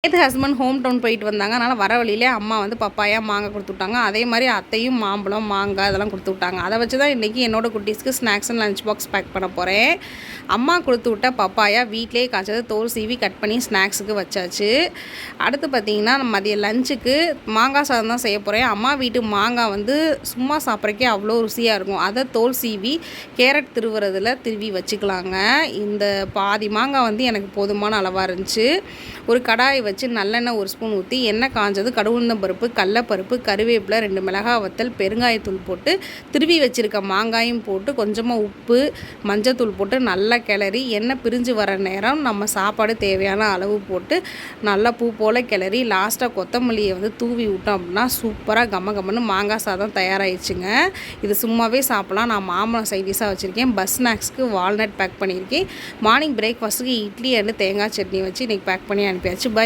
நேற்று husband home town போயிட்டு வந்தாங்க. அதனால் வர வழியிலே அம்மா வந்து பப்பாயா மாங்காய் கொடுத்து விட்டாங்க. அதே மாதிரி அத்தையும் மாம்பழம் மாங்காய் இதெல்லாம் கொடுத்து விட்டாங்க. அதை வச்சு தான் இன்றைக்கி என்னோடய குட்டீஸ்க்கு snacks and lunch box pack பண்ண போகிறேன். அம்மா கொடுத்து விட்ட பப்பாயா வீட்டிலே காய்ச்சது தோல் சீவி கட் பண்ணி ஸ்நாக்ஸுக்கு வச்சாச்சு. அடுத்து பார்த்திங்கன்னா மதிய லஞ்சுக்கு மாங்காய் சாதம் தான் செய்ய போகிறேன். அம்மா வீட்டு மாங்காய் வந்து சும்மா சாப்பிட்றக்கே அவ்வளோ ருசியாக இருக்கும். அதை தோல் சீவி கேரட் திருவி வச்சுக்கலாங்க. இந்த பாதி மாங்காய் வந்து எனக்கு போதுமான அளவாக இருந்துச்சு. ஒரு கடாயை வச்சு நல்லெண்ணெய் 1 ஸ்பூன் ஊற்றி எண்ணெய் காஞ்சது கடுகுளுந்தம் பருப்பு, கடலைப்பருப்பு, கருவேப்பிலை, 2 மிளகாய் வத்தல், பெருங்காயத்தூள் போட்டு திருவி வச்சுருக்க மாங்காயும் போட்டு கொஞ்சமாக உப்பு மஞ்சத்தூள் போட்டு நல்லா கிளறி எண்ணெய் பிரிஞ்சு வர நேரம் நம்ம சாப்பாடு தேவையான அளவு போட்டு நல்லா பூ போல் கிளறி லாஸ்ட்டாக கொத்தமல்லியை வந்து தூவி விட்டோம் அப்படின்னா சூப்பராக கம்மன்னு மாங்காய் சாதம் தயாராகிடுச்சுங்க. இது சும்மாவே சாப்பிட்லாம். நான் மாம்பழம் சைடிஷாக வச்சுருக்கேன். பஸ் ஸ்நாக்ஸ்க்கு வால்நட் பேக் பண்ணியிருக்கேன். மார்னிங் பிரேக்ஃபாஸ்ட்டுக்கு இட்லி அண்டு தேங்காய் சட்னி வச்சு இன்றைக்கி பேக் பண்ணி அனுப்பியாச்சு. பை.